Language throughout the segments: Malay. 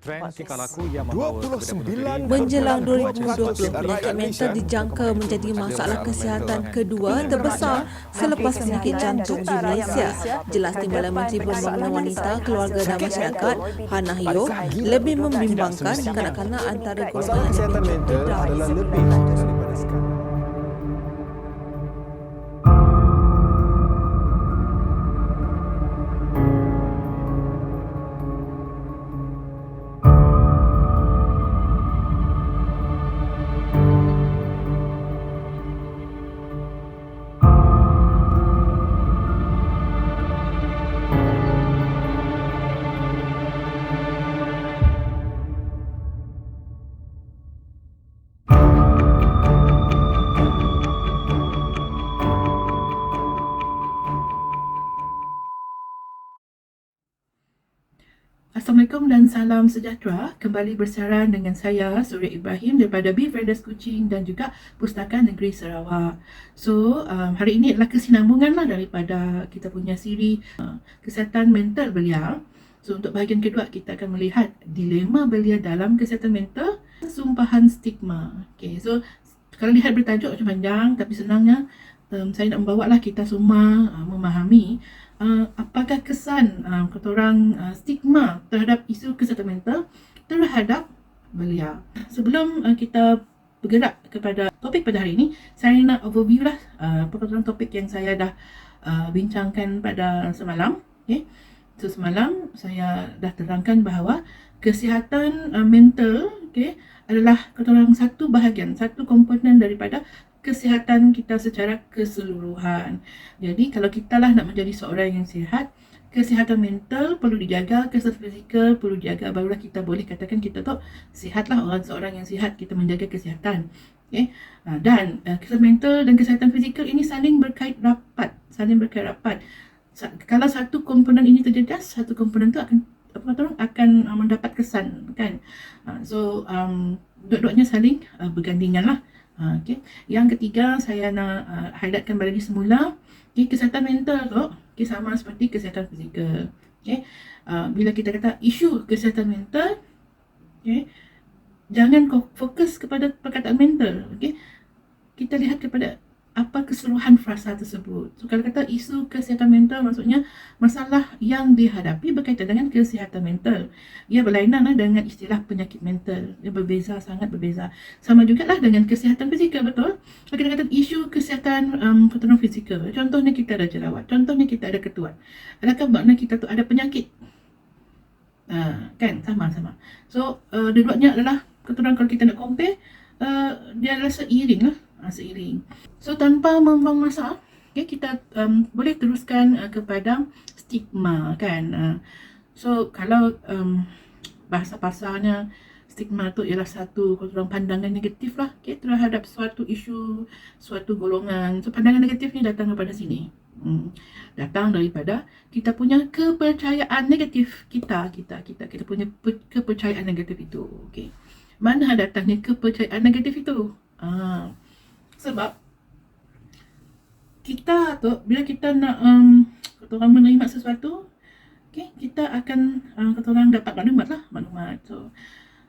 Trend tingkah laku yang membawa 29 Menjelang 2020, 2020, rakyat penyakit mental dijangka menjadi masalah kesihatan kedua terbesar selepas penyakit jantung di Malaysia. Jelas Timbalan Menteri Pembangunan Wanita, Keluarga dan Masyarakat, Hannah Yeoh, lebih membimbangkan kanak-kanak antara golongan Masalah yang kesihatan lebih mental muda. adalah lebih daripada sekarang. Assalamualaikum dan salam sejahtera. Kembali bersiaran dengan saya Surya Ibrahim daripada Beef Raiders Kuching dan juga Pustaka Negeri Sarawak. So, hari ini adalah kesinambungan lah daripada kita punya siri kesihatan mental belia. So, untuk bahagian kedua kita akan melihat dilema belia dalam kesihatan mental, sumpahan stigma. Okay, so kalau lihat bertajuk macam panjang, tapi senangnya saya nak membawa lah kita semua memahami apakah kesan kata orang stigma terhadap isu kesihatan mental terhadap belia. Sebelum kita bergerak kepada topik pada hari ini, saya nak overview lah perkara topik yang saya dah bincangkan pada semalam. Okay. So semalam saya dah terangkan bahawa kesihatan mental adalah kata orang satu bahagian, satu komponen daripada kesihatan kita secara keseluruhan. Jadi kalau kita lah nak menjadi seorang yang sihat, kesihatan mental perlu dijaga, kesihatan fizikal perlu dijaga, barulah kita boleh katakan kita tu sihatlah, seorang yang sihat, kita menjaga kesihatan. Okay. Dan kesihatan mental dan kesihatan fizikal ini saling berkait rapat. Kalau satu komponen ini terjejas, satu komponen tu akan mendapat kesan, kan. So dua-duanya saling bergandingan lah. Okay. Yang ketiga saya nak highlightkan balik semula, kesihatan mental tu sama seperti kesihatan fizikal. Okay. Bila kita kata isu kesihatan mental, jangan fokus kepada perkataan mental. Okay. Kita lihat kepada apa keseluruhan frasa tersebut. So kalau kata isu kesihatan mental, maksudnya masalah yang dihadapi berkaitan dengan kesihatan mental. Ia berlainan dengan istilah penyakit mental. Ia berbeza, sangat berbeza. Sama jugalah dengan kesihatan fizikal, betul? Kalau kita kata isu kesihatan fizikal, contohnya kita ada jerawat, contohnya kita ada ketuan. Adakah makna kita tu ada penyakit? Kan, sama-sama. So dua-duanya adalah keturunan. Kalau kita nak compare, dia adalah seiring lah. Seiring. So tanpa membuang masa, kita boleh teruskan kepada stigma, kan. So kalau bahasa-bahasanya, stigma tu ialah satu pandangan negatif lah, terhadap suatu isu, suatu golongan. So pandangan negatif ni datang daripada sini. Datang daripada kita punya kepercayaan negatif kita punya kepercayaan negatif itu. Okay. Mana datangnya kepercayaan negatif itu? Sebab kita tu bila kita nak orang menerima sesuatu, kita akan orang dapat maklumat. So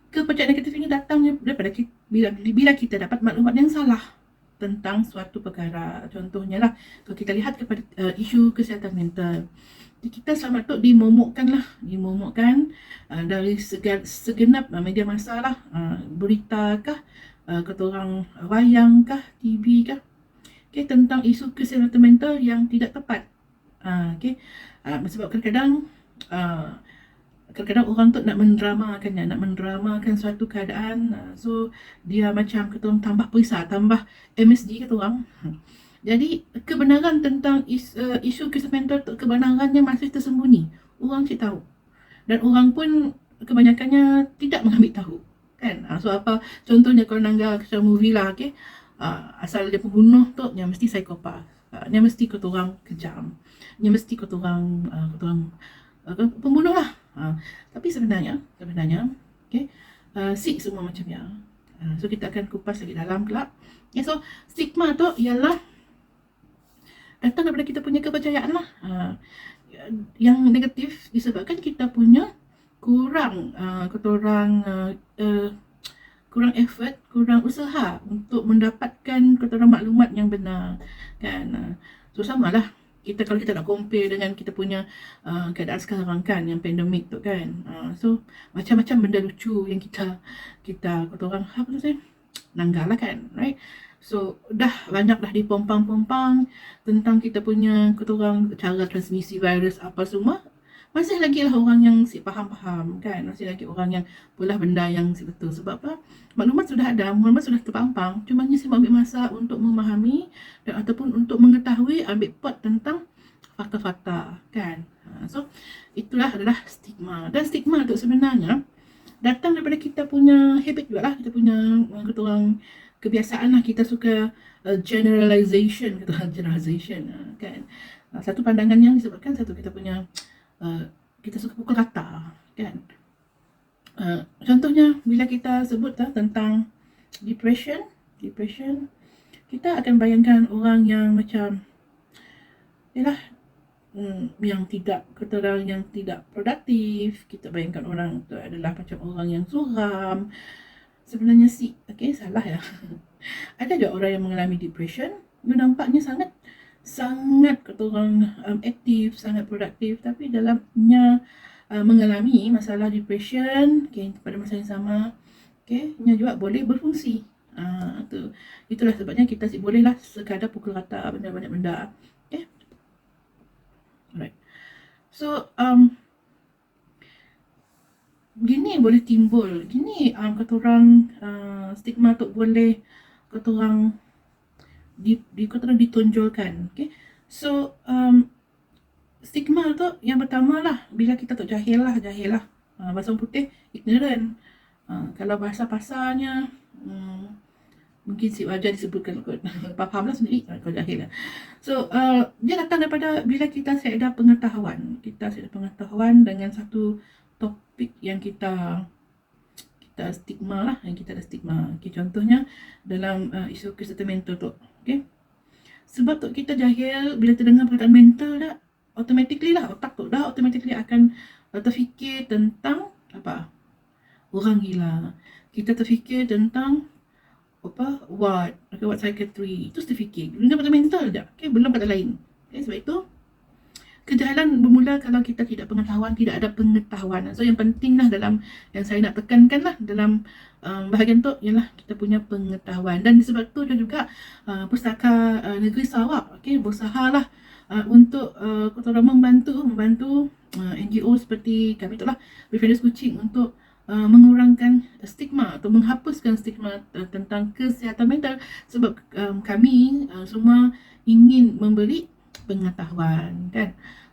kepercayaan negatif ini datang daripada bila kita dapat maklumat yang salah tentang suatu perkara. Contohnya lah, kalau kita lihat kepada isu kesihatan mental, kita selamat tu dimomokkan dari segenap media masa lah, berita kah, kata orang wayang kah, TV kah, tentang isu kesihatan mental yang tidak tepat. Sebab kadang-kadang orang tu nak mendramakan suatu keadaan. So dia macam kata orang tambah perisa, tambah MSG kata orang. Jadi kebenaran tentang isu kesihatan mental tu, kebenarannya masih tersembunyi. Orang tak tahu, dan orang pun kebanyakannya tidak mengambil tahu, kan. So apa contohnya, kalau nangga macam movie lah, asal dia pembunuh tu dia mesti psikopat, dia mesti kata orang kejam, dia mesti kata orang pembunuh lah. Tapi sebenarnya si semua macam ya. So kita akan kupas lagi dalam kelab. So stigma tu ialah datang daripada kita punya kepercayaan lah, yang negatif disebabkan kita punya kurang kurang effort, kurang usaha untuk mendapatkan maklumat yang benar, kan. So samalah kita, kalau kita nak compare dengan kita punya keadaan sekarang kan, yang pandemik tu kan. So macam-macam benda lucu yang kita apa tu saya nanggal lah kan, right? So dah banyak dah dipompang-pompang tentang kita punya cara transmisi virus apa semua. Masih lagi lah orang yang si faham-faham kan, masih lagi orang yang pula benda yang si betul. Sebab apa? Maklumat sudah ada, maklumat sudah terpampang, cuma si ambil masa untuk memahami dan ataupun untuk mengetahui, ambil part tentang fakta-fakta kan. So itulah adalah stigma. Dan stigma tu sebenarnya datang daripada kita punya habit juga lah, kita punya kebiasaan lah, kita suka generalization kan. Satu pandangan yang disebabkan, satu kita punya kita suka pukul rata kan. Contohnya bila kita sebut tentang depression, kita akan bayangkan orang yang macam yalah, yang tidak yang tidak produktif. Kita bayangkan orang tu adalah macam orang yang suram. Sebenarnya salah ya. Ada juga orang yang mengalami depression, dia nampaknya sangat aktif, sangat produktif, tapi dalamnya mengalami masalah depression, pada masa yang sama nya juga boleh berfungsi. Itulah sebabnya kita bolehlah sekadar pukul rata banyak benda. Alright. So gini boleh timbul, kata orang stigma tu boleh kata orang ditonjolkan. So stigma tu yang pertama lah, bila kita tu jahil lah. Bahasa putih ignorant. Kalau bahasa pasarnya mungkin si wajar disebutkan kot. Faham lah sendiri kalau jahil lah. So dia datang daripada bila kita ada pengetahuan. Dengan satu topik yang kita stigma lah, yang kita ada stigma. Contohnya dalam isu kesihatan mental tu. Sebab tu kita jahil, bila terdengar perkataan mental dah, automatically lah otak tu dah automatically akan terfikir tentang apa? Orang gila. Kita terfikir tentang what psychiatry. Itu terfikir. Dengar perkataan mental dah. Belum kata lain. Sebab itu kejahilan bermula kalau kita tidak ada pengetahuan. So yang penting lah dalam yang saya nak tekankan lah dalam bahagian tu ialah kita punya pengetahuan. Dan sebab tu juga Pustaka Negeri Sarawak berusaha lah untuk membantu NGO seperti kami tu lah, Befrienders Kuching, untuk mengurangkan stigma atau menghapuskan stigma tentang kesihatan mental. Sebab kami semua ingin memberi pengetahuan kan.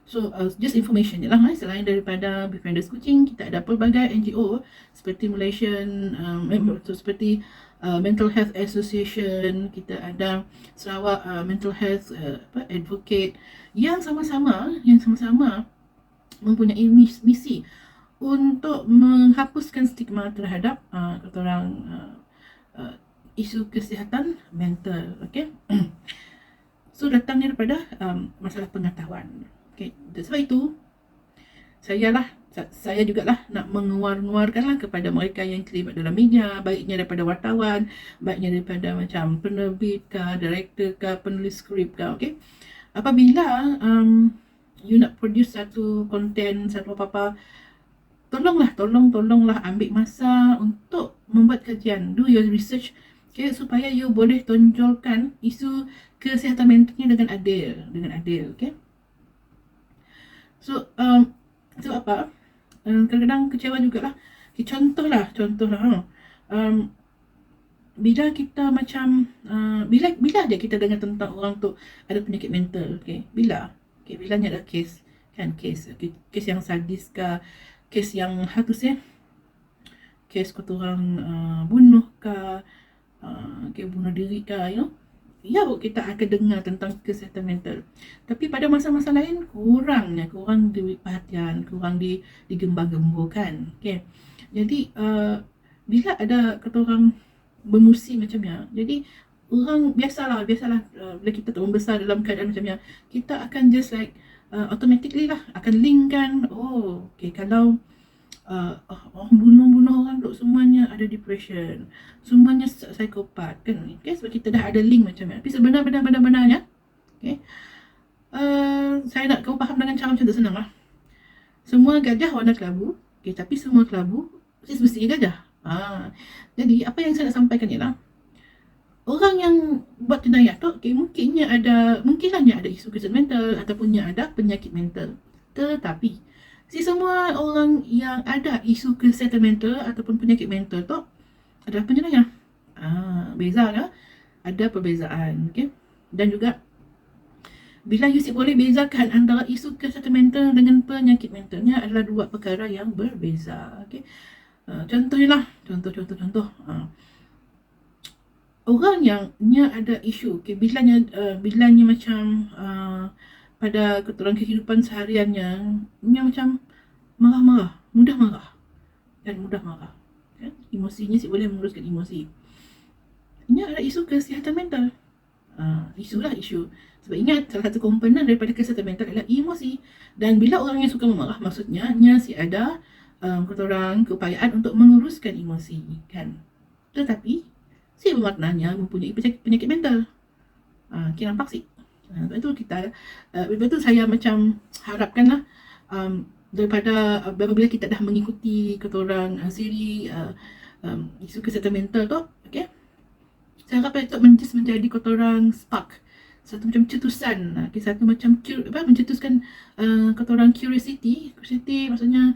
So just information je lah. Selain daripada Befrienders Kuching, kita ada pelbagai NGO seperti Malaysian seperti Mental Health Association, kita ada Sarawak Mental Health Advocate yang sama-sama mempunyai misi untuk menghapuskan stigma terhadap isu kesihatan mental. So datangnya daripada masalah pengetahuan. Sebab itu saya jugalah nak mengeluarkanlah kepada mereka yang terlibat dalam media, baiknya daripada wartawan, baiknya daripada macam penerbit kah, director kah, penulis skrip kah. Apabila you nak produce satu konten, satu apa-apa, tolonglah ambil masa untuk membuat kajian, do your research, supaya you boleh tonjolkan isu kesihatan mentalnya dengan adil. So sebab apa? Kadang-kadang kecewa jugalah. Contohlah bila kita macam bila aja kita dengar tentang orang tu ada penyakit mental, bila ada kes yang sadis kah, kes yang kes orang bunuh kah, bunuh diri kah, kita akan dengar tentang kesihatan mental. Tapi pada masa-masa lain kurang diberi perhatian, kurang digembar-gemburkan. Jadi bila ada orang bermusim macamnya, jadi orang biasalah bila kita tak membesar dalam keadaan macamnya, kita akan just like automatically lah akan linkkan, kalau bunuh-bunuh orang tu semuanya ada depression, semuanya psikopat kan. Okay, sebab kita dah ada link macam ni. Tapi sebenarnya okay, saya nak kau faham dengan cara macam tu senang lah. Semua gajah warna kelabu, okay, tapi semua kelabu semestinya gajah. Jadi apa yang saya nak sampaikan ialah orang yang buat jenayah tu, okay, mungkinnya ada isu kesihatan mental ataupun ada penyakit mental. Tetapi semua orang yang ada isu kesihatan mental ataupun penyakit mental tu adalah penjenayah. Beza lah. Ada perbezaan, okay? Dan juga bila you boleh bezakan antara isu kesihatan mental dengan penyakit mentalnya adalah dua perkara yang berbeza, okay? Contohnya contoh. Orang yang ada isu, okay, bilanya macam pada keturang kehidupan sehariannya, dia macam marah-marah, mudah marah. Kan? Emosinya boleh menguruskan emosi. Ini adalah isu kesihatan mental. Isu. Sebab ingat, salah satu komponen daripada kesihatan mental adalah emosi. Dan bila orang yang suka memarah, maksudnya ada keturang keupayaan untuk menguruskan emosi, kan? Tetapi bermaknanya mempunyai penyakit mental. Kita nampak sih. Sebab itu saya macam harapkanlah daripada bila kita dah mengikuti keturang siri isu kesihatan mental tu, okay, saya harap itu menjadi keturang spark, satu macam cetusan, okay, satu macam mencetuskan keturang curiosity maksudnya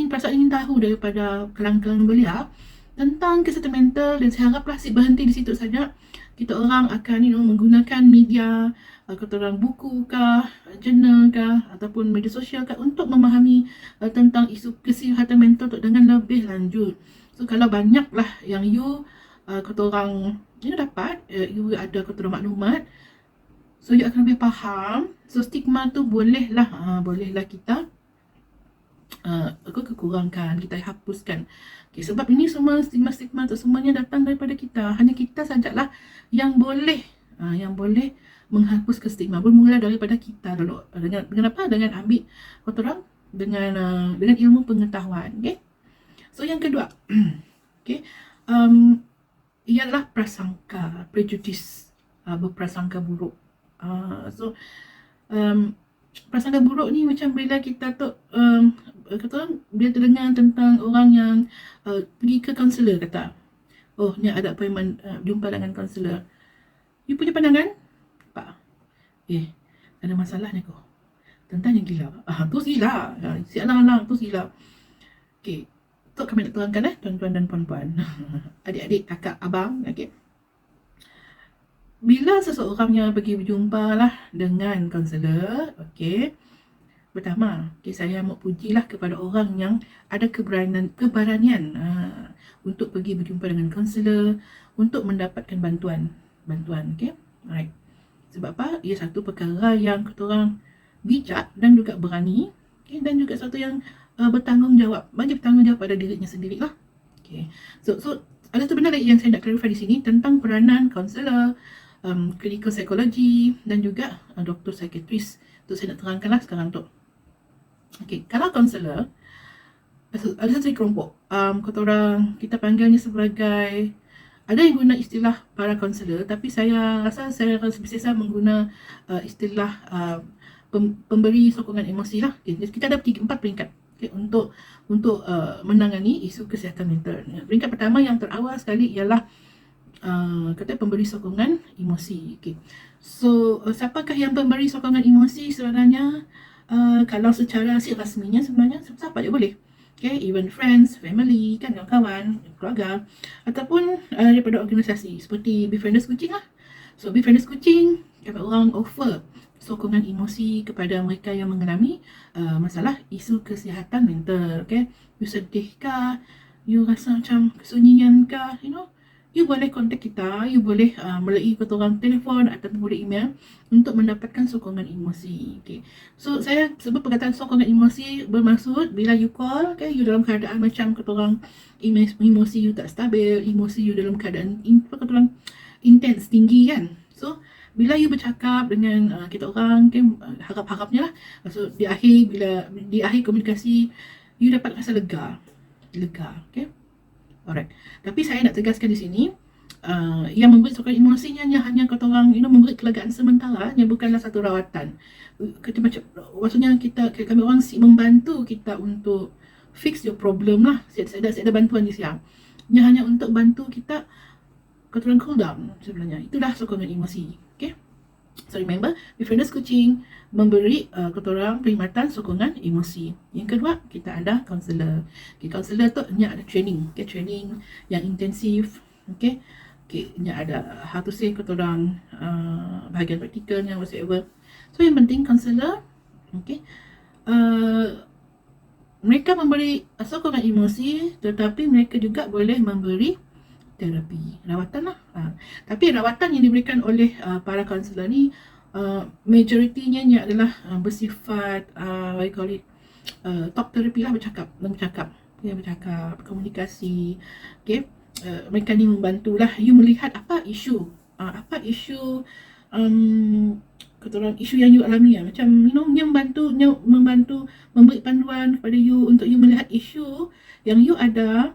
perasaan ingin tahu daripada kalangan belia tentang kesihatan mental. Dan saya haraplah berhenti di situ saja. Kita orang akan menggunakan media, keturang buku kah, jurnal kah, ataupun media sosial kah untuk memahami tentang isu kesihatan mental tu dengan lebih lanjut. So kalau banyaklah yang you keturang dapat, you ada keturang maklumat, so you akan lebih faham. So stigma tu bolehlah kita kekurangkan, kita hapuskan. Okay, sebab ini semua stigma tu semuanya datang daripada kita. Hanya kita sajalah yang boleh menghapuskan stigma. Bermula daripada kita dulu. Dengan apa? Dengan ambil keturang dengan ilmu pengetahuan. Okay? So yang kedua, okay, ialah prasangka, prejudice, berprasangka buruk. Prasangka buruk ni macam bila kita tu bila terdengar tentang orang yang pergi ke kaunselor, kata, oh ni ada appointment jumpa dengan kaunselor. You punya pandangan apa? Ada masalah ni kau. Tentang yang gila. Tu gila. Si alang-alang tu gila. Okay, tu kami nak terangkan tuan-tuan dan puan-puan, adik-adik, kakak, abang, okay. Bila seseorang yang pergi berjumpa lah dengan kaunselor, okay, pertama, okay, saya mau pujilah kepada orang yang ada keberanian untuk pergi berjumpa dengan kaunselor untuk mendapatkan bantuan, okay, alright. Sebab apa? Ia satu perkara yang keturang bijak dan juga berani, okay, dan juga satu yang bertanggungjawab pada dirinya sendiri lah. Okay. So ada satu benda lagi yang saya nak clarify di sini tentang peranan kaunselor, clinical psychology dan juga doktor psikiatris. Tu saya nak terangkanlah sekarang tu. Okay, kalau kaunselor ada satu kelompok, kita panggilnya sebagai, ada yang guna istilah para kaunselor, tapi saya rasa biasa mengguna istilah pemberi sokongan emosi lah. Okay, kita ada 4 peringkat, okay, untuk menangani isu kesihatan mental. Peringkat pertama yang terawal sekali ialah kata pemberi sokongan emosi. Okay. So siapakah yang pemberi sokongan emosi sebenarnya? Kalau secara rasminya sebenarnya siapa je boleh. Okay, even friends, family, kan, kawan-kawan, keluarga, ataupun daripada organisasi seperti Befrienders Kucing lah. So Befrienders Kucing dapat orang offer sokongan emosi kepada mereka yang mengalami masalah isu kesihatan mental. Okay, you sedih kah, you rasa macam kesunyian kah, you boleh kontak kita, you boleh melalui keturang telefon ataupun boleh email untuk mendapatkan sokongan emosi. Okay. So saya sebut perkataan sokongan emosi bermaksud bila you call, okay, you dalam keadaan macam keturang emosi you tak stabil, emosi you dalam keadaan keturang intense, tinggi, kan. So bila you bercakap dengan kita orang, okay, harap-harapnya lah, so di akhir komunikasi you dapat rasa lega. lega. Okay. Alright. Tapi saya nak tegaskan di sini, yang memberi sokongan emosinya hanya kata orang memberi kelegaan sementara, yang bukanlah satu rawatan. Kita macam maksudnya kami orang membantu kita untuk fix your problem lah. Saya ada bantuan di siang. Ia hanya untuk bantu kita kata orang cool down sebenarnya. Itulah sokongan emosi. Okay. So remember, befrienders coaching memberi kata orang perkhidmatan sokongan emosi. Yang kedua, kita ada kaunselor. Okay, kaunselor tu dia ada training, okay, training yang intensif. Okay, dia ada how to say kata orang bahagian praktikalnya whatever. So yang penting kaunselor, okay, mereka memberi sokongan emosi, tetapi mereka juga boleh memberi terapi, rawatan lah. Tapi rawatan yang diberikan oleh para kaunselor ni majoritinya adalah bersifat what you call it, talk therapy lah, bercakap, komunikasi. Okay, mereka ni membantulah you melihat apa isu kata orang isu yang you alami lah. Macam dia membantu memberi panduan kepada you untuk you melihat isu yang you ada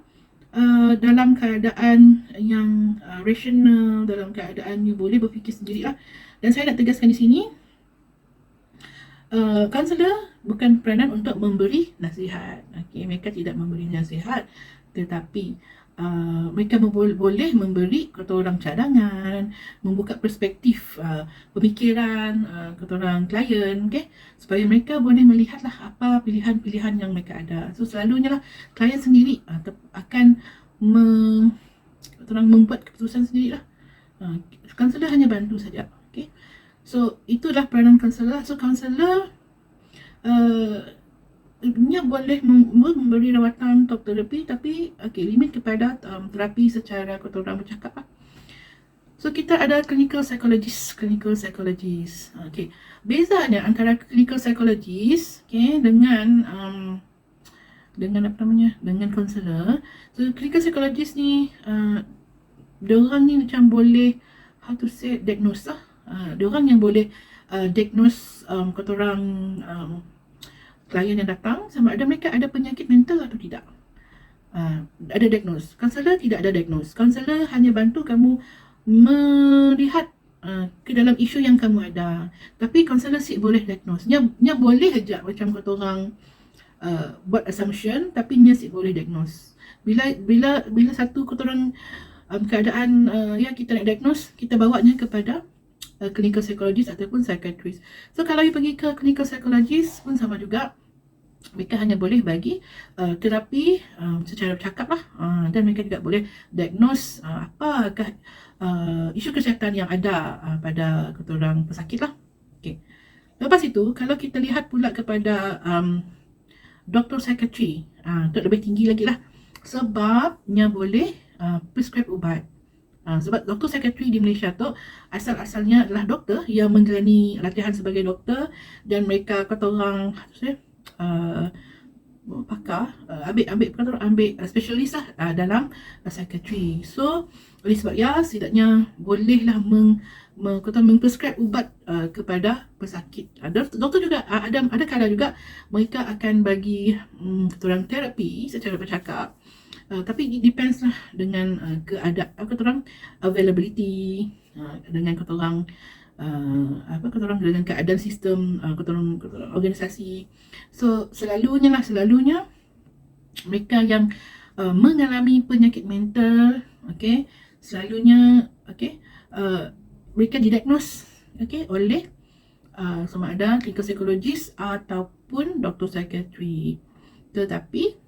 dalam keadaan yang rasional, dalam keadaan you boleh berfikir sendiri lah. Dan saya nak tegaskan di sini, kaunselor bukan peranan untuk memberi nasihat. Okay, mereka tidak memberi nasihat, tetapi mereka boleh memberi kata orang cadangan, membuka perspektif pemikiran kata orang klien, okay, supaya mereka boleh melihatlah apa pilihan-pilihan yang mereka ada. So selalunya lah klien sendiri akan kata orang membuat keputusan sendiri lah. Kaunselor hanya bantu saja. Okay, so itulah peranan kaunselor. So kaunselor dia boleh memberi rawatan talk therapy, tapi limit kepada terapi secara kata orang bercakap lah. So kita ada clinical psychologist. Okay, bezanya antara clinical psychologist, okay, dengan dengan kaunselor. So clinical psychologist ni diorang ni macam boleh how to say diagnose lah. Diorang yang boleh diagnose kata orang klien yang datang sama ada mereka ada penyakit mental atau tidak. Ada diagnose. Kaunselor tidak ada diagnose. Kaunselor hanya bantu kamu melihat ke dalam isu yang kamu ada. Tapi kaunselor sih boleh diagnose. Dia boleh aja macam kata orang buat assumption, tapi dia sih boleh diagnose. Bila satu kata orang keadaan yang kita nak diagnose, kita bawanya kepada clinical psychologist ataupun psychiatrist. So kalau you pergi ke clinical psychologist pun sama juga, mereka hanya boleh bagi terapi secara bercakap lah, dan mereka juga boleh diagnose apakah isu kesihatan yang ada pada kata orang pesakit lah. Okay. Lepas itu, kalau kita lihat pula kepada doktor psikiatri, itu lebih tinggi lagi lah, sebabnya boleh prescribe ubat. Sebab doktor psikiatri di Malaysia tu asal-asalnya adalah doktor yang menjalani latihan sebagai doktor, dan mereka kata orang pakar, ambil spesialis lah dalam psikiatri. So oleh sebab setidaknya bolehlah memprescribe ubat kepada pesakit. Doktor juga ada kala juga mereka akan bagi orang terapi secara bercakap. Tapi it depends lah dengan keadaan orang availability, dengan kata orang dengan keadaan sistem kata orang organisasi. So selalunya mereka yang mengalami penyakit mental, okay, selalunya mereka didiagnose oleh sama ada clinical psychologist ataupun doktor psikiatri. Tetapi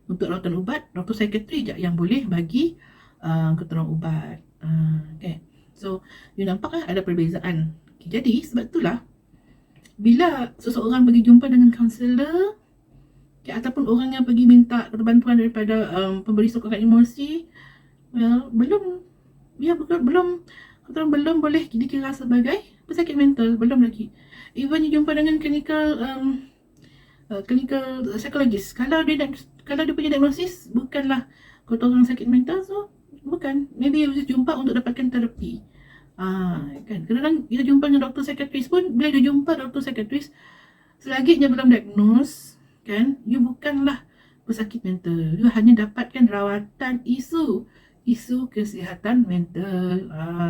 untuk rawatan ubat, doktor psikiatri je yang boleh bagi keterangan ubat. Okay. So, you nampak lah ada perbezaan. Okay, jadi, sebab itulah bila seseorang pergi jumpa dengan kaunselor, ataupun orang yang pergi minta bantuan daripada pemberi sokongan emosi, belum boleh dikira sebagai pesakit mental, belum lagi. Even you jumpa dengan clinical psychologist, kalau dia punya diagnosis bukanlah kata orang sakit mental, so bukan, maybe you jumpa untuk dapatkan terapi. Kan kadang-kadang kita jumpa dengan doktor psikiatris pun, bila dia jumpa doktor psikiatris selagi dia belum diagnose, kan, you bukanlah pesakit mental. You hanya dapatkan rawatan isu kesihatan mental.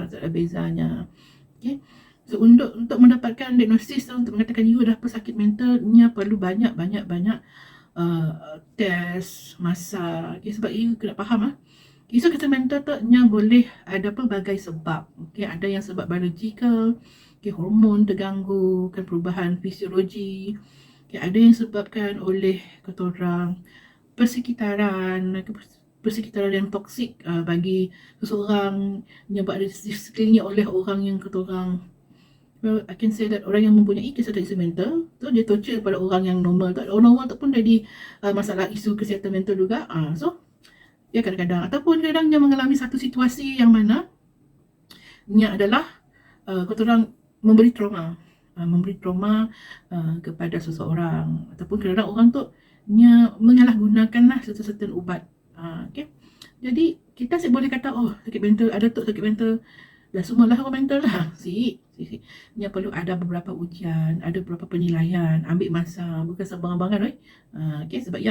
Tak ada bezanya. Okay. So untuk mendapatkan diagnosis, untuk mengatakan you dah pesakit mental, nya perlu banyak test masa. Okay, sebab you kena faham isu kesihatan mental tu nya boleh ada pelbagai sebab. Okay, ada yang sebab biological, okay, hormon terganggu, kan perubahan fisiologi. Okay, ada yang sebabkan oleh kata orang persekitaran yang toksik bagi seseorang, yang buat disekelilingi oleh orang yang kata orang, well, I can say that orang yang mempunyai kesihatan isu mental tu dia torture pada orang yang normal tu. Orang normal tu pun jadi masalah isu kesihatan mental juga. So ya kadang-kadang ataupun kadang dia mengalami satu situasi yang mana nya adalah kata orang memberi trauma kepada seseorang, ataupun kadang-kadang orang tu nya menyalahgunakanlah certain ubat. Okay. Jadi kita boleh kata sakit mental, ada tu sakit mental dah semualah orang mental lah. Nya perlu ada beberapa ujian, ada beberapa penilaian, ambil masa, bukan sebarang-barangan. Okay, sebab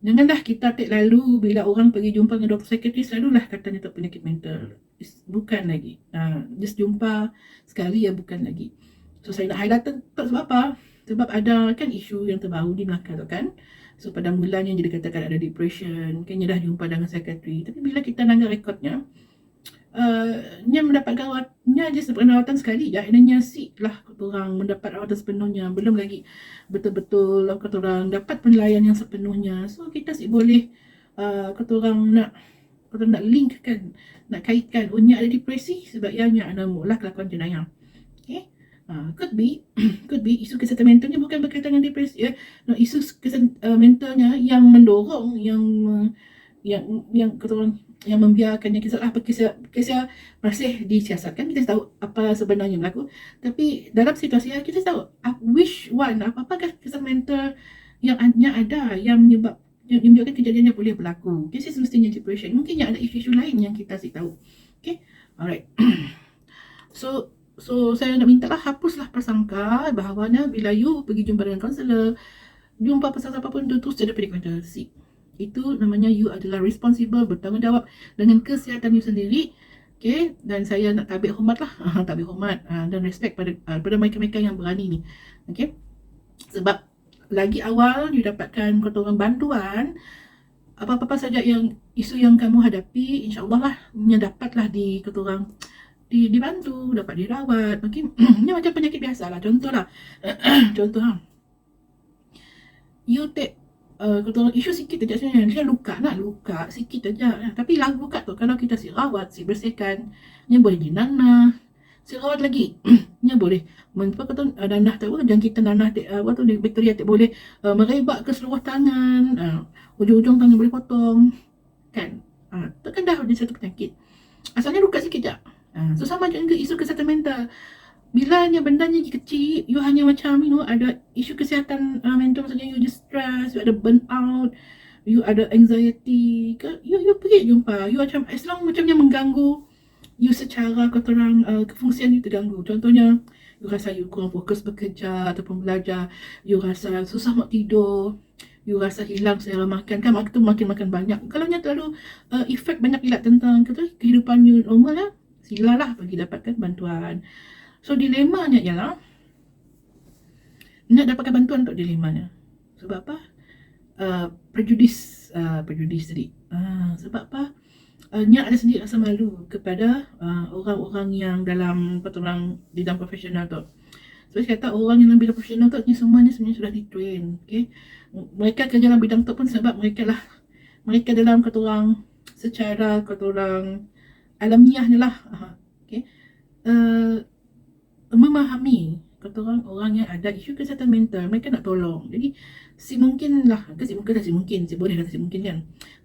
janganlah kita lalu bila orang pergi jumpa dengan doktor psikiatris lalulah katanya tak penyakit mental. Bukan lagi. Just jumpa sekali bukan lagi. So saya nak highlight tak sebab apa? Sebab ada kan isu yang terbaru di Melaka tu kan. So pada mulanya dia dikatakan ada depression, kan dia dah jumpa dengan psikiatri. Tapi bila kita nanggap rekodnya, nya mendapat rawatnya je rawatan sekali je. Nya sick lah kata orang mendapat rawatan sepenuhnya. Belum lagi betul-betul kata orang dapat penilaian yang sepenuhnya. So kita boleh kata orang nak link kan, nak kaitkan nya ada depresi sebab nya ada mula kelakuan jenayah. Okay. Could be isu kesihatan mentalnya bukan berkaitan dengan depresi. Isu kesihatan mentalnya yang mendorong, yang kata orang, yang membiarkannya kisah masih disiasatkan. Kita tahu apa sebenarnya berlaku, tapi dalam situasi yang kita tahu which one, apakah kisah mental yang ada yang menyebabkan kejadian yang boleh berlaku. Okay, semestinya depression, mungkin ada isu-isu lain yang kita tahu. Okay, alright. So saya nak minta hapuslah prasangka bahawanya bila you pergi jumpa dengan kaunselor, jumpa pasal apa pun tu secara mental sick. Itu namanya you adalah responsible, bertanggungjawab dengan kesihatan you sendiri. Okay, dan saya nak tabik hormat dan respect pada mereka-mereka yang berani ni. Okay, sebab lagi awal you dapatkan kata orang bantuan, apa-apa saja yang isu yang kamu hadapi, insyaAllah lah dapatlah kata orang dibantu, dapat dirawat. Mungkin ni macam penyakit biasa lah. Contoh you take isu sikit saja sebenarnya, dia luka sikit saja, tapi luka tu kalau kita rawat, bersihkan, dia boleh dinanah, rawat lagi, dia boleh nanah tahu jangan kita nanah bakteria tak boleh merebak ke seluruh tangan, ujung-ujung tangan boleh potong kan. Tu kan dah jadi satu penyakit, asalnya luka sikit je. So sama juga isu kesihatan mental. Bila bendanya kecil, you hanya macam ada isu kesihatan mental, maksudnya you just stress, you ada burn out, you ada anxiety, you pergi jumpa, you macam as long macam yang mengganggu you secara kata orang kefungsian you terganggu. Contohnya you rasa you kurang fokus bekerja ataupun belajar, you rasa susah nak tidur, you rasa hilang selera makan, kan waktu makan banyak. Kalau terlalu efek banyak ilat tentang kehidupan you normal silalah pergi dapatkan bantuan. So dilemanya ialah nak dapatkan bantuan untuk dilemanya. Sebab apa? Prejudis tadi. Sebab apa? Nya ada sendiri rasa malu kepada orang-orang yang dalam orang bidang profesional tu. So saya kata orang yang dalam bidang profesional tu semuanya sebenarnya sudah di-train. Okay? Mereka kerja dalam bidang tu pun sebab mereka dalam kata orang secara kata orang alamiahnya lah. Okay. Memahami kata orang yang ada isu kesihatan mental, mereka nak tolong. Jadi semungkin kan,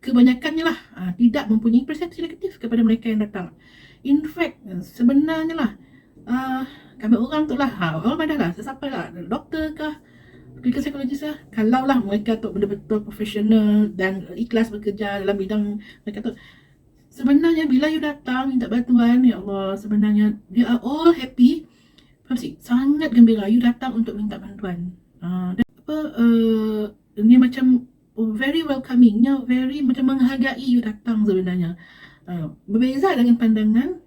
kebanyakannya lah tidak mempunyai persepsi negatif kepada mereka yang datang. In fact, sebenarnya lah kami orang tu lah, orang mana lah, sesiapa lah, doktor kah, klinikal psikologis lah, kalau lah mereka tu betul-betul profesional dan ikhlas bekerja dalam bidang mereka tu, sebenarnya bila you datang minta bantuan, ya Allah, sebenarnya they are all happy. Sangat gembira you datang untuk minta bantuan. Dan dia macam very welcoming, very macam menghargai you datang sebenarnya. Berbeza dengan pandangan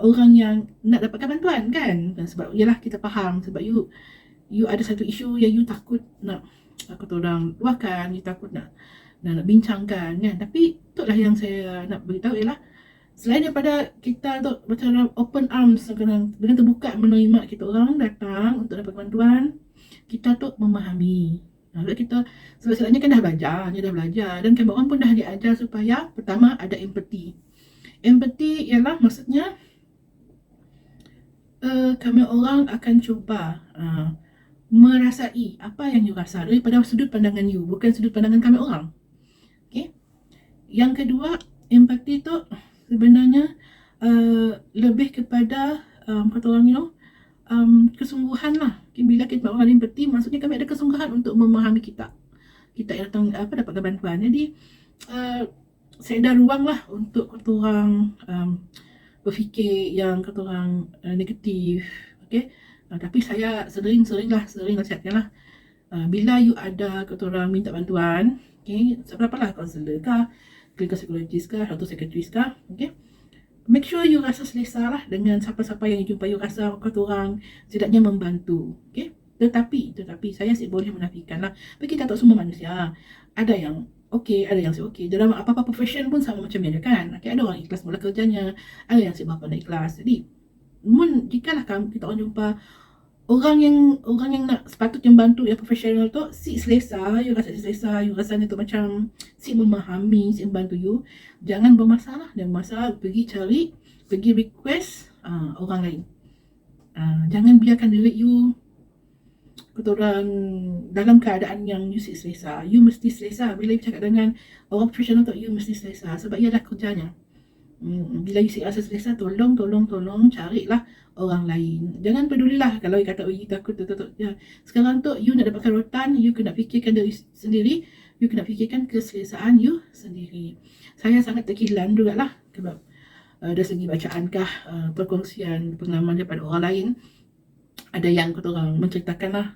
orang yang nak dapatkan bantuan kan. Sebab yalah kita faham, sebab you ada satu isu yang you takut nak kata orang luahkan, you takut nak bincangkan kan. Tapi itulah yang saya nak beritahu ialah selain daripada kita tu macam open arms dengan terbuka menerima kita orang datang untuk dapat bantuan, kita tu memahami. Kita sebenarnya kan dah belajar dan kami orang pun dah diajar supaya pertama ada empathy. Empathy ialah maksudnya kami orang akan cuba merasai apa yang you rasa daripada sudut pandangan you, bukan sudut pandangan kami orang. Okay. Yang kedua, empathy tu sebenarnya lebih kepada kata orang kesungguhan lah. Okay, bila kita orang ada empathy, maksudnya kami ada kesungguhan untuk memahami kita yang datang dapatkan bantuan. Jadi saya ada ruang lah untuk kata orang berfikir yang kata orang negatif. Okay. Tapi saya sering nasihatkan lah, bila you ada kata orang minta bantuan, okay, seberapa lah kaunselor kah, klinikal psikologis kah, atau psikiatris kah, okay, make sure you rasa selesa lah dengan siapa-siapa yang you jumpa, you rasa kata orang setidaknya membantu. Okay. Tetapi saya boleh menafikan lah, bagi kita tak semua manusia ada yang okey, ada yang okey. Dalam apa-apa profession pun sama macam ni kan. Okay, ada orang ikhlas mula kerjanya, ada yang sebab pandai ikhlas. Jadi jikalah kita orang jumpa orang yang nak sepatutnya bantu yang profesional tu, si selesa, you rasa selesa, you rasanya tu macam si memahami, si membantu you, jangan bermasalah pergi request orang lain. Jangan biarkan diri you kata orang dalam keadaan yang you si selesa. You mesti selesa bila you cakap dengan orang profesional tu, you mesti selesa sebab ia dah kerjanya. Bila you rasa selesa, tolong carilah orang lain. Jangan pedulilah kalau you kata you takut ya. Sekarang tu you nak dapatkan rotan, you kena fikirkan diri sendiri, you kena fikirkan keselesaan you sendiri. Saya sangat terkilan juga lah sebab dari segi bacaankah, perkongsian pengalaman daripada orang lain. Ada yang kata orang menceritakan lah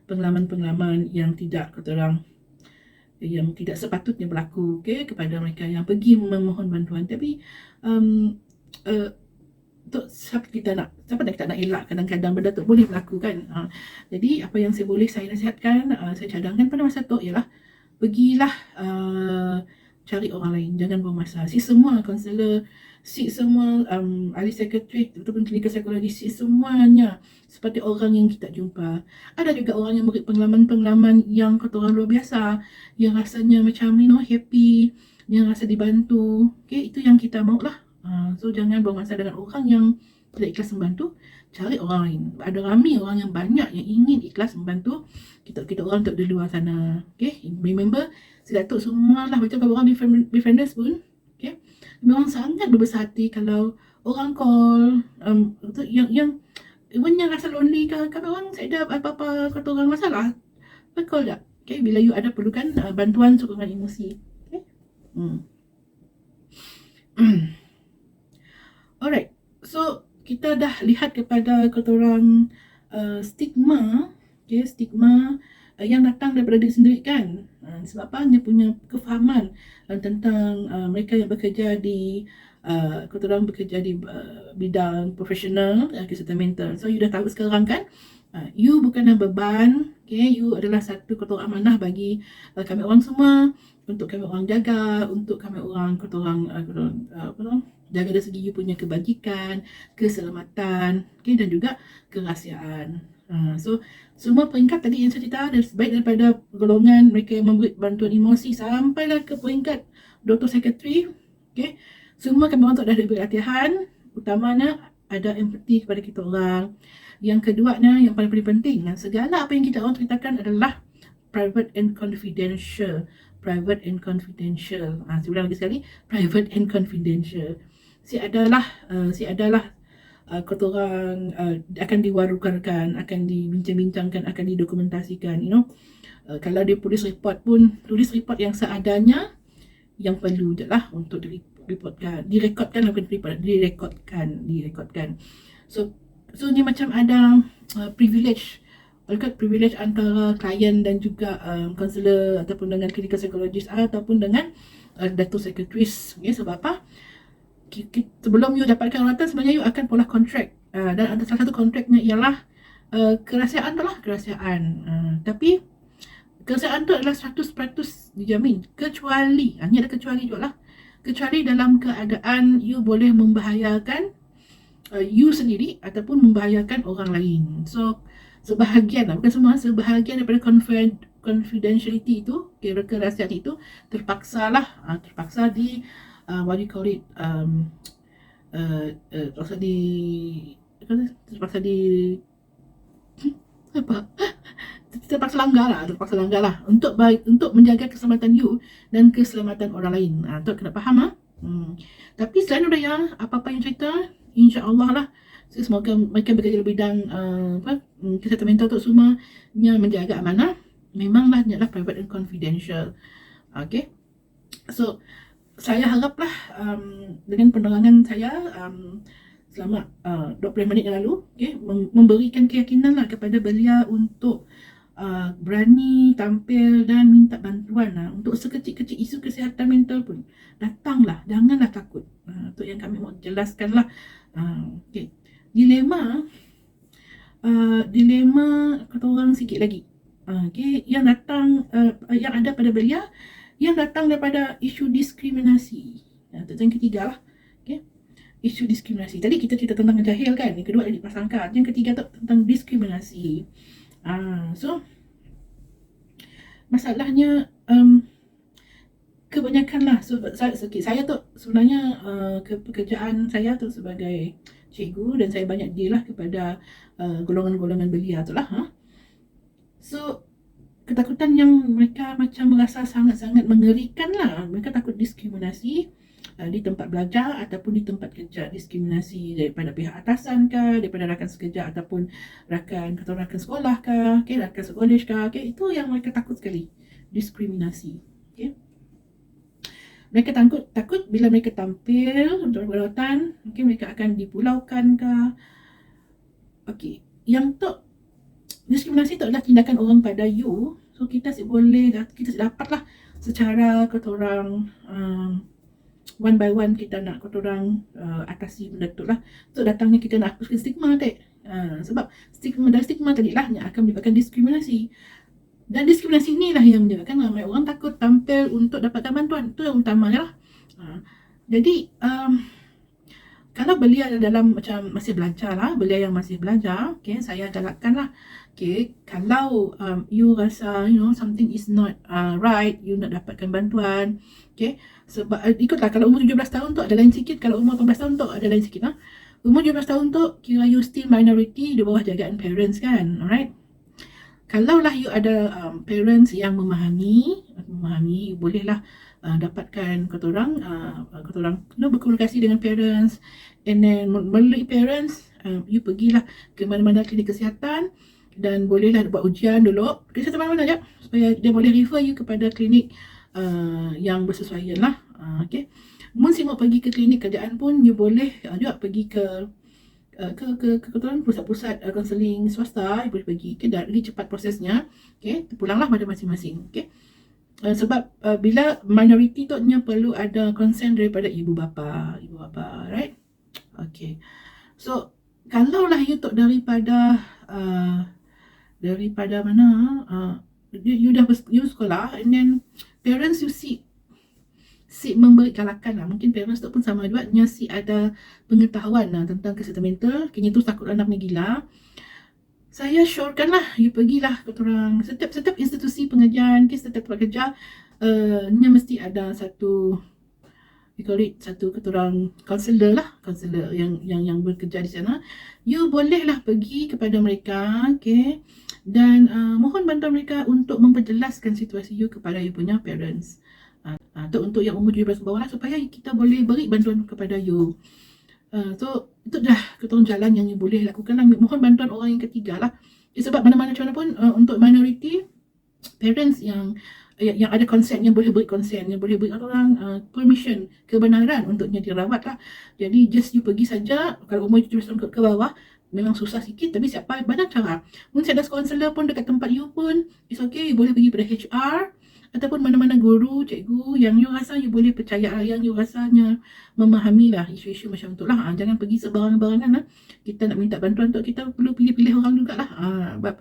pengalaman-pengalaman yang tidak kata orang yang tidak sepatutnya berlaku, okay, kepada mereka yang pergi memohon bantuan. Tapi siapa kita nak elak, kadang-kadang benda tu boleh berlaku kan. Jadi apa yang saya nasihatkan, saya cadangkan pada masa tu ialah pergilah cari orang lain, jangan buang masa. Si semua kaunselor, si semua ahli psikiatri ataupun klinikal psikologi, si semuanya seperti orang yang kita jumpa. Ada juga orang yang beri pengalaman-pengalaman yang kata orang luar biasa, yang rasanya macam happy, yang rasa dibantu. Okay, itu yang kita mahu lah. So jangan buang masa dengan orang yang tidak ikhlas membantu, cari orang lain. Ada ramai orang yang banyak yang ingin ikhlas membantu kita orang untuk di luar sana. Okay, remember, si Datuk semua lah macam kalau orang befrienders pun, okay, memang sangat berbesar hati kalau orang call yang even yang rasa lonely ke, kalau orang saya ada apa-apa kata orang masalah, call tak. Okay, bila you ada perlukan bantuan sokongan emosi. Okay. Alright, so kita dah lihat kepada kata orang stigma, okay, stigma yang datang daripada diri sendiri kan. Sebab apa? Dia punya kefahaman tentang mereka yang bekerja di kata orang bekerja di bidang profesional kesihatan mental. So you dah tahu sekarang kan, you bukanlah beban, okay, you adalah satu kata orang amanah bagi kami orang semua, untuk kami orang jaga, untuk kami orang kata orang jaga dari segi you punya kebajikan, keselamatan, okay, dan juga kerahsiaan. So semua peringkat tadi yang saya cerita, baik daripada golongan mereka yang memberi bantuan emosi sampailah ke peringkat doktor psikiatri, okay, semua kami orang dah diberi latihan. Utamanya ada empati kepada kita orang. Yang keduanya, yang paling penting, segala apa yang kita orang ceritakan adalah private and confidential. Private and confidential. Saya ulang lagi sekali, private and confidential. Si adalah kata orang akan diwarukankan, akan dibincang-bincangkan, akan didokumentasikan, kalau dia tulis report pun, tulis report yang seadanya, yang perlu je lah untuk direkodkan. So ni macam ada privilege dekat privilege antara klien dan juga kaunselor ataupun dengan clinical psychologist ataupun dengan dato secretaris. Okay, sebab apa? Sebelum you dapatkan rawatan, sebenarnya you akan pola kontrak, dan antara salah satu kontraknya ialah kerahsiaan tu lah, kerahsiaan. Tapi kerahsiaan tu adalah 100% dijamin, kecuali ini ada kecuali juga lah, kecuali dalam keadaan you boleh membahayakan you sendiri ataupun membahayakan orang lain. So sebahagian lah, bukan semua, sebahagian daripada confidentiality itu, kerahsiaan itu terpaksa di what do you call it, terpaksa langgar lah untuk menjaga keselamatan you dan keselamatan orang lain. Tu kena faham. Tapi selain daripada apa-apa yang cerita, insya-Allah lah, semoga mereka bekerja di bidang kesihatan mental tu semuanya menjaga amanah. Memanglah ni adalah private and confidential. Okay, so saya haraplah dengan penerangan saya selama 20 minit yang lalu, okay, memberikan keyakinan lah kepada belia untuk berani tampil dan minta bantuan lah. Untuk sekecil-kecil isu kesihatan mental pun, datanglah, janganlah takut. Itu yang kami mau jelaskan lah. Okay. Dilema kata orang sikit lagi. Okay, yang datang yang ada pada belia, yang datang daripada isu diskriminasi. Itu yang ketiga lah. Okay, isu diskriminasi. Tadi kita cerita tentang jahil kan, yang kedua ada prasangka, yang ketiga tu tentang diskriminasi. So masalahnya kebanyakan lah, saya tu sebenarnya pekerjaan saya tu sebagai cikgu, dan saya banyak deal lah kepada golongan-golongan belia tu lah. So ketakutan yang mereka macam merasa sangat-sangat mengerikan lah. Mereka takut diskriminasi di tempat belajar ataupun di tempat kerja, diskriminasi daripada pihak atasan kah, daripada rakan sekerja ataupun rakan sekolah kah, okay, rakan sekolah kah, okay, itu yang mereka takut sekali, diskriminasi. Okay. Mereka takut bila mereka tampil untuk rawatan, mungkin mereka akan dipulaukan kah. Okay, yang tu diskriminasi tu adalah tindakan orang pada you. So kita dapatlah secara kata orang one by one kita nak kata orang atasi benda tu lah. So datangnya kita nak hapuskan stigma tak? Sebab stigma tadi lah yang akan menyebabkan diskriminasi. Dan diskriminasi inilah yang menyebabkan ramai orang takut tampil untuk dapatkan bantuan. Itu yang utamanya lah. Jadi kalau belia dalam macam masih belajar lah, belia yang masih belajar, okay, saya galakkan lah, okay, kalau you rasa something is not right, you nak dapatkan bantuan, okay, sebab ikutlah, kalau umur 17 tahun tu ada lain sikit, kalau umur 18 tahun tu ada lain sikit lah. Umur 17 tahun tu kira you still minority di bawah jagaan parents kan, alright. Kalaulah you ada parents yang memahami, bolehlah dapatkan kata orang berkomunikasi dengan parents, and then melalui parents you pergilah ke mana-mana klinik kesihatan, dan bolehlah buat ujian dulu kesihatan mana-mana je, supaya dia boleh refer you kepada klinik yang bersesuaian lah. Okay, mesti mau pergi ke klinik kerjaan pun you boleh juga pergi ke pusat-pusat kaunseling swasta, you boleh pergi ke, lagi cepat prosesnya. Okay, pulanglah pada masing-masing. Okay, sebab bila minority tu perlu ada consent daripada ibu bapa, right? Okay, so kalaulah you tu daripada mana, you dah sekolah, and then parents you seek memberi galakan lah. Mungkin parents tu pun sama juga, si ada pengetahuan lah tentang kesihatan mental, kini tu takut anaknya gila. Saya syorkan lah, you pergilah ke orang setiap institusi pengajian, setiap tempat kerja, mesti ada satu keturang kaunselor yang bekerja di sana. You bolehlah pergi kepada mereka, okay, dan mohon bantuan mereka untuk memperjelaskan situasi you kepada you punya parents. Untuk yang umur 17 ke bawah lah, supaya kita boleh beri bantuan kepada you. So itu dah keturang jalan yang you boleh lakukan lah. Mohon bantuan orang yang ketiga lah. Sebab mana-mana macam mana pun untuk minority, parents yang ada consent, yang boleh beri consent, yang boleh beri orang permission, kebenaran untuknya dirawat lah. Jadi just you pergi saja, kalau umur 17 tahun ke bawah, memang susah sikit, tapi siapa banyak cara. Mungkin saya ada kaunselor pun dekat tempat you pun, it's okay, you boleh pergi pada HR ataupun mana-mana guru, cikgu yang you rasa you boleh percaya, yang you rasanya memahami lah isu-isu macam tu lah. Jangan pergi sebarang-barangan lah. Kita nak minta bantuan tu, kita perlu pilih-pilih orang jugalah. Sebab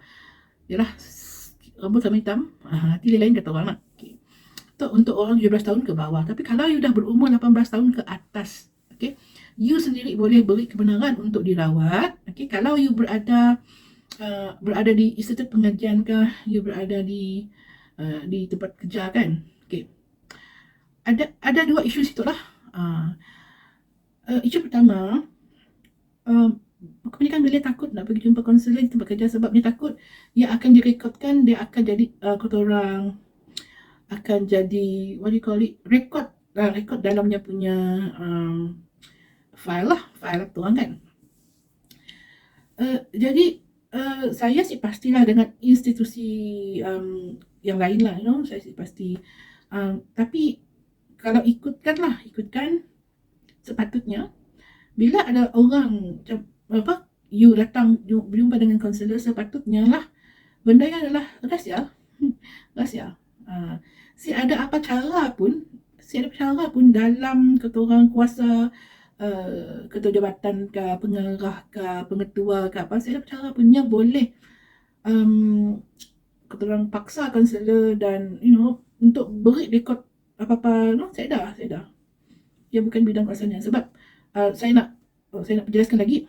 yalah, rambut sama hitam, hati lain kata orang lah. Okay. Untuk orang 17 tahun ke bawah. Tapi kalau you dah berumur 18 tahun ke atas, okay, you sendiri boleh beri kebenaran untuk dirawat. Okay, kalau you berada di institut pengajian ke, you berada di tempat kerja kan. Okay. Ada dua isu situ lah. Isu pertama, kebanyakan bila takut nak pergi jumpa kaunselor di tempat kerja sebab dia takut dia akan direkodkan, dia akan jadi korang akan jadi what do you call it, record dalamnya punya file tu kan. Jadi saya sih pastilah dengan institusi yang lain lah, saya sih pasti. Tapi kalau ikutkan sepatutnya bila ada orang you datang berjumpa dengan kaunselor, sepatutnya lah benda yang adalah rahsia. Si ada apa cara pun dalam ketorang kuasa ketua jabatan ke, pengarah ke, pengetua ke apa, si ada cara punya boleh ketorang paksa kaunselor dan untuk beri rekod apa-apa. Saya dah. Dia bukan bidang kuasanya sebab saya nak jelaskan lagi.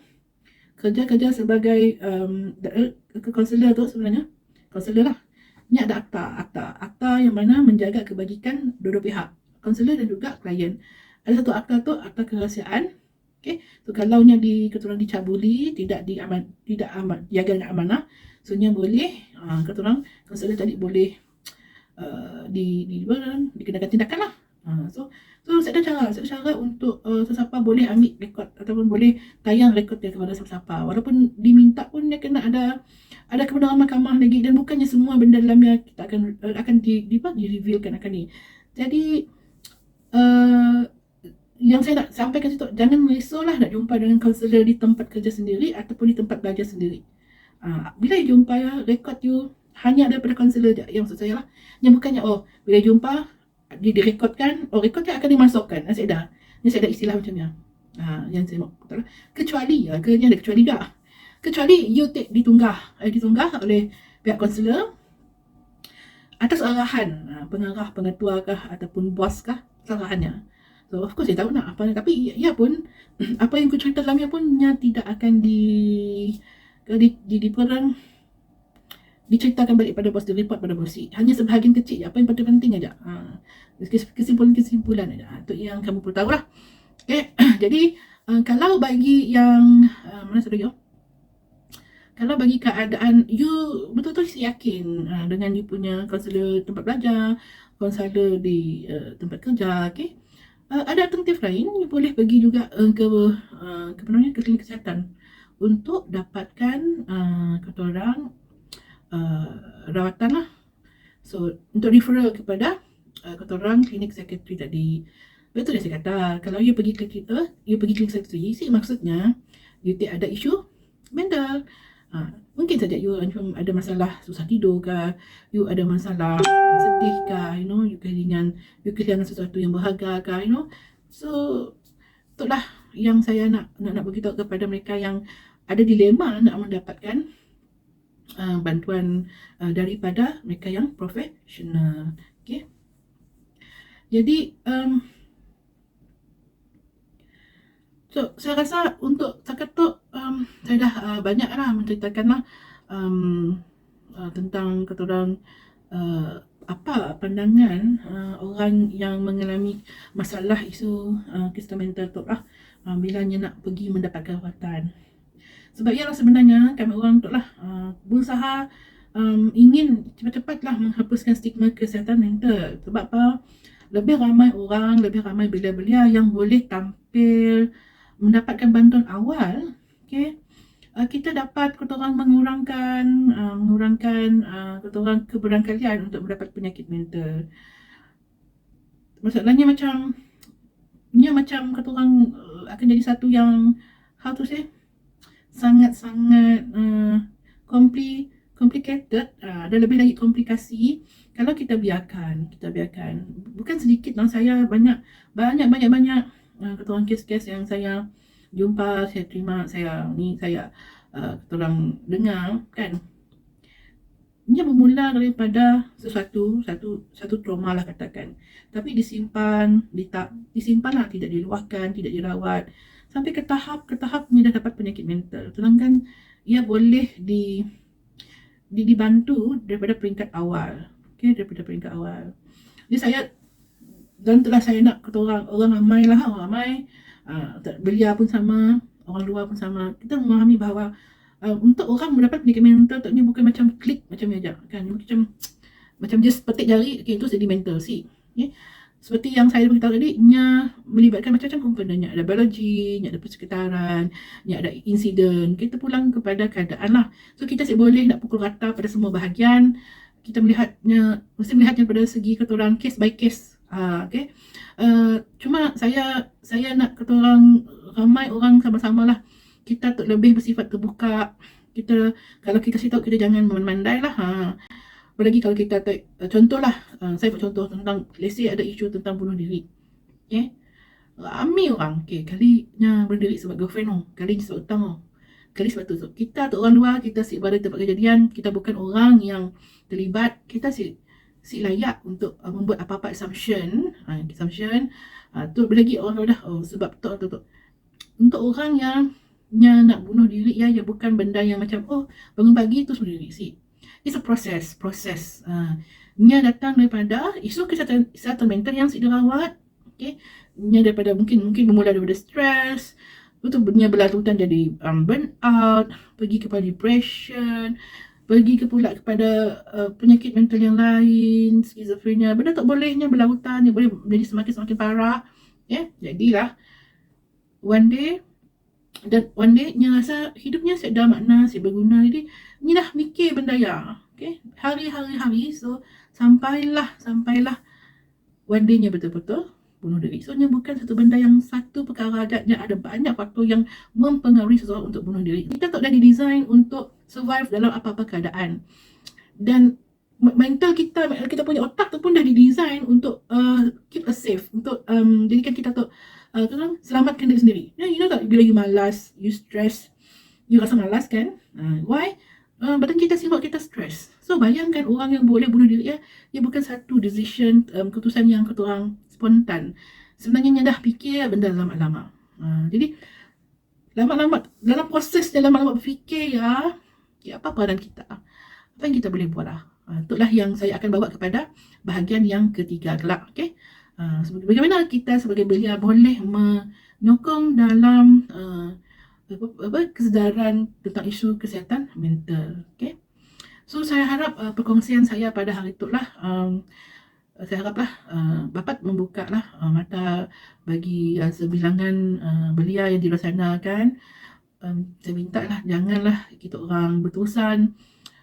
Kerja sebagai kaunselor tu sebenarnya, kaunselor lah, ni ada akta yang mana menjaga kebajikan dua-dua pihak, kaunselor dan juga klien. Ada satu akta tu, akta kerahsiaan. Okay, so kalau nya keturang dicabuli, tidak jaga dengan amanah, so nya boleh keturang kaunselor tadi boleh dikenakan tindakan lah. So saya ada cara untuk sesiapa boleh ambil rekod ataupun boleh tayang rekod dia kepada sesiapa, walaupun diminta pun dia kena ada kebenaran mahkamah lagi, dan bukannya semua benda dalamnya kita akan di-revealkan akan ni. Jadi yang saya nak sampaikan situ, jangan risaulah nak jumpa dengan kaunselor di tempat kerja sendiri ataupun di tempat belajar sendiri. Bila jumpa rekod you hanya daripada kaunselor je, yang maksud saya lah, yang bukannya bila jumpa direkodkan, rekod dia akan dimasukkan. Saya ada istilah macam ni. Yang saya mahu kata lah, kecuali kerja ada kecuali tak. Kecuali you ditunggah oleh pihak kaunselor atas arahan pengarah, pengetua kah ataupun bos kah, arahannya. So of course saya tahu nak apa, tapi ia pun apa yang ku cerita dalamnya pun tidak akan diceritakan balik pada bos, direport pada bos. Hanya sebahagian kecil, apa yang penting aja. Kesimpulan aja. Itu yang kamu perlu tahu lah. Okay. Jadi kalau bagi yang mana sudah you, kalau bagi keadaan you betul-betul yakin dengan you punya kaunselor tempat belajar, kaunselor di tempat kerja, okay, ada alternatif lain. You boleh pergi juga ke klinik kesihatan untuk dapatkan ketorang rawatan lah. So untuk referral kepada ketorang klinik sekretari tadi. Betul yang saya kata, kalau you pergi klinik sekretari, maksudnya you ada isu mental. Mungkin saja you ada masalah susah tidur ke, you ada masalah sedih ke, you kehilangan sesuatu yang berharga ke, so itulah yang saya nak beritahu kepada mereka yang ada dilema nak mendapatkan bantuan daripada mereka yang profesional. Okay. Jadi so saya rasa untuk setakat tu saya dah banyak lah menceritakan lah tentang ketorang apa pandangan orang yang mengalami masalah isu kesihatan mental tu lah bila nak pergi mendapatkan rawatan. Sebab ialah sebenarnya kami orang tu lah berusaha ingin cepat-cepatlah menghapuskan stigma kesihatan mental. Sebab apa? Lebih ramai orang, lebih ramai belia-belia yang boleh tampil mendapatkan bantuan awal. Okay, kita dapat ketorang mengurangkan ketorang keberangkalian untuk mendapat penyakit mental. Masalahnya macam ketorang akan jadi satu yang how to say, sangat-sangat complicated, ada lebih lagi komplikasi kalau kita biarkan. Bukan sedikit lah, saya banyak ketuan kes-kes yang saya jumpa, saya terima, saya ketuan dengar kan. Ia bermula daripada satu trauma lah katakan, tapi disimpan lah, tidak diluahkan, tidak dirawat sampai ke tahap ia dah dapat penyakit mental. Sedangkan ia boleh dibantu daripada peringkat awal. Okey, daripada peringkat awal. Jadi saya nak kata orang ramai, belia pun sama, orang luar pun sama. Kita memahami bahawa untuk orang mendapat penyakit mental taknya bukan macam klik macam ni aja kan, macam just petik jari, okey, itu jadi mental sih. Okey, seperti yang saya beritahu tadi, nya melibatkan macam-macam komponennya. Ada biologi, nya ada persekitaran, nya ada insiden. Kita pulang kepada keadaan lah. So kita boleh nak pukul rata pada semua bahagian. Kita mesti melihatnya pada segi keturunan case by case. Okay. Cuma saya nak keturunan ramai orang sama-sama lah. Kita lebih bersifat terbuka. Kalau kita tahu, kita jangan memandai lah. Apalagi kalau kita contohlah, saya buat contoh tentang, let's say ada isu tentang bunuh diri. Okay. Ramai orang, okay, kalinya bunuh diri sebab girlfriend, kalinya sebab hutang, kali sebab tu. So, kita tu orang luar, kita pada tempat kejadian, kita bukan orang yang terlibat, kita layak untuk membuat apa-apa assumption. Tu lagi orang dah, sebab tu. Untuk orang yang nak bunuh diri, ya bukan benda yang macam, bangun pagi tu bunuh diri. It's a process. Nya datang daripada isu kesihatan mental yang dirawat. Okay. Nya daripada mungkin bermula daripada stres, betul nya berlarutan jadi burnout, pergi kepada depression, pergi pula kepada penyakit mental yang lain, skizofrenia. Benda tak bolehnya berlarutan, dia boleh menjadi semakin parah. Jadilah one day nya rasa hidupnya saya ada makna, saya berguna. Jadi ni dah mikir benda ya. Okay? Hari-hari. So sampailah one day nya betul-betul bunuh diri. So nya bukan satu perkara aja, ada banyak faktor yang mempengaruhi seseorang untuk bunuh diri. Kita tak dah didesain untuk survive dalam apa-apa keadaan. Dan mental kita punya otak tu pun dah didesain untuk keep us safe, untuk jadikan kita tu selamatkan diri sendiri. You know tak, bila you malas, you stress, you rasa malas kan? Why? Badan kita sibuk, kita stress. So bayangkan orang yang boleh bunuh diri, dia bukan satu decision, keputusan yang keturang spontan. Sebenarnya dia dah fikir benda lama-lama. Jadi lama-lama dalam proses dia lama-lama berfikir apa peranan kita, apa yang kita boleh buat lah. Itulah yang saya akan bawa kepada bahagian yang ketiga kelak. Okay? Bagaimana kita sebagai belia boleh menyokong dalam kesedaran tentang isu kesihatan mental. Okay? So saya harap perkongsian saya pada hari itulah, saya haraplah dapat membuka lah mata bagi sebilangan belia yang di luar sana kan. Saya minta lah, janganlah kita orang berterusan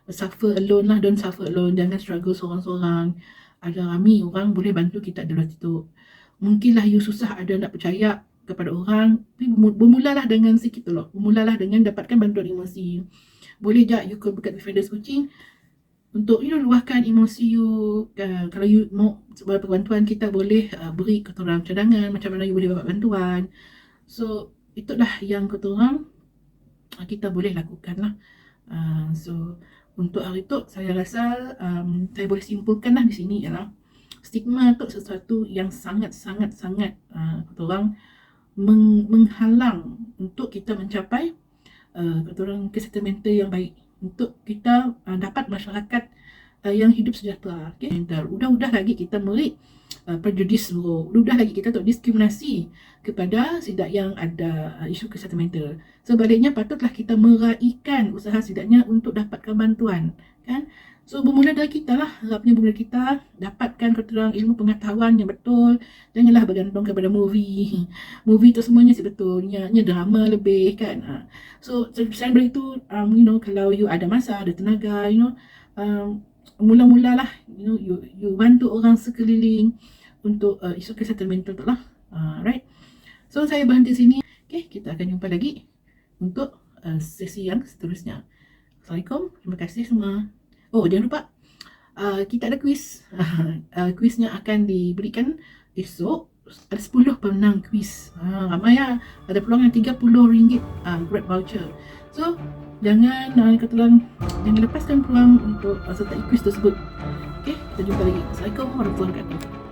suffer alone lah, don't suffer alone, jangan struggle seorang-seorang. Ada ramai orang boleh bantu kita dalam situ. Mungkinlah you susah ada nak percaya kepada orang, tapi bermulalah dengan sikit dulu. Bermulalah dengan dapatkan bantuan emosi. Boleh je you buka Befrienders Coaching untuk luahkan emosi you. Kalau you mau sebagai bantuan, kita boleh beri keturang cadangan macam mana you boleh dapat bantuan. So itulah yang keturang kita boleh lakukan lah. So untuk hari tu saya rasa saya boleh simpulkan lah di sini ialah stigma tu sesuatu yang sangat keturang menghalang untuk kita mencapai keturang kesihatan mental yang baik, untuk kita dapat masyarakat yang hidup sejahtera. Okay? Udah lagi kita beri prejudis buruk, udah lagi kita tak diskriminasi kepada sidak yang ada isu kesihatan mental. Sebaliknya patutlah kita meraihkan usaha sidaknya untuk dapatkan bantuan, kan? So bermula dari kita lah, harapnya bermula kita dapatkan keterangan ilmu pengetahuan yang betul. Janganlah bergantung kepada movie tu semuanya sebetulnya drama lebih kan. So selain dari itu, kalau you ada masa, ada tenaga, mula-mulalah you bantu orang sekeliling untuk isu kesihatan mental tu lah. Right. So saya berhenti sini. Okay, kita akan jumpa lagi untuk sesi yang seterusnya. Assalamualaikum, terima kasih semua. Oh, jangan lupa kita ada kuis. Kuisnya akan diberikan esok. Ada 10 pemenang kuis. Ramai ya. Ada peluang yang RM30 Grab voucher. So, jangan jangan lepaskan peluang untuk sertai kuis tersebut. Okay, kita jumpa lagi. Assalamualaikum warahmatullahi wabarakatuh.